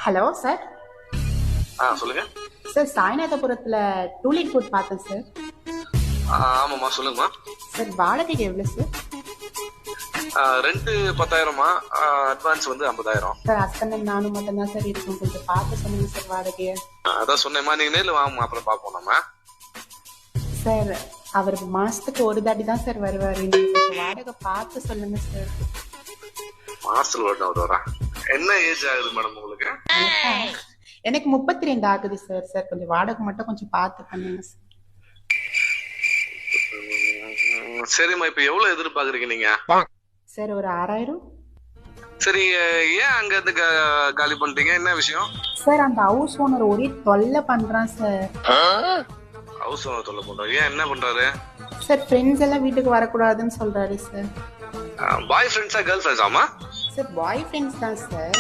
Hello sir. சொல்லுங்க sir சாய்நாதபுரத்தில் டூலிட் food பார்த்தேன் sir. ஆமாம்மா சொல்லுங்கம்மா. சார் வாடகைக்கு எவ்வளோ சார்? ரெண்ட் 10,000மா, அட்வான்ஸ் வந்து 50,000. சார் ஹஸ்பண்ட் நானும் மட்டும் தான் சார் இருக்கும், கொஞ்சம் பார்த்து சொல்லுங்க சார் வாடகையை. அதான் சொன்னேம்மா, நீங்க நேரில் வாங்கம்மா, அப்புறம் பார்ப்போம் நம்ம. சார் அவர் மாசத்துக்கு ஒரு தாட்டி தான் சார் வருவார், நீங்கள் வாடகை பார்த்து சொல்லுங்க சார். மாசத்துல வரா. என்ன ஏஜ் ஆகுது மேடம் உங்களுக்கு? எனக்கு 32 ஆகுது சார். சார் கொஞ்சம் வாடகை மட்டும் கொஞ்சம் பார்த்து பண்ணுங்க சார். சரிம்மா, இப்ப எவ்வளவு எதிர்பார்க்குறீங்க நீங்க? சார் ஒரு 6,000. சரி, ஏன் அங்க இருந்து காலி பண்றீங்க, என்ன விஷயம்? சார் அந்த ஹவுஸ் ஓனர் ஒரே தொல்லை பண்றான் சார். ஹவுஸ் ஓனர் தொல்லை பண்றாரு? ஏன், என்ன பண்றாரு? சார் ஃப்ரெண்ட்ஸ் எல்லாம் வீட்டுக்கு வரக்கூடாதுன்னு சொல்றாரு சார். பாய் ஃப்ரெண்ட்ஸா கேர்ள் ஃப்ரெண்ட்ஸாமா? சார் பாய் ஃப்ரெண்ட்ஸ் தான் சார்.